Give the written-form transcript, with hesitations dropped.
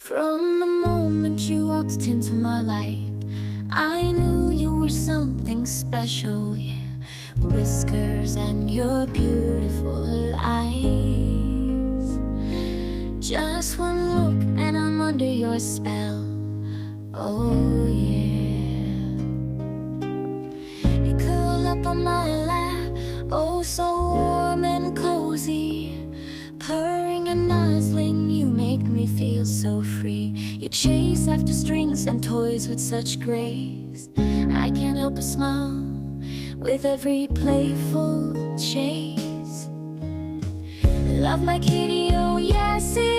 From the moment you walked into my life, I knew you were something special, yeah. Whiskers and your beautiful eyes. Just one look and I'm under your spell. Oh yeah. You curl up on my lap, oh so warm and cozy. Purring and nuzzling, you make me feel so free. You chase after strings and toys with such grace. I can't help but smile with every playful chase. Love my kitty, oh yes it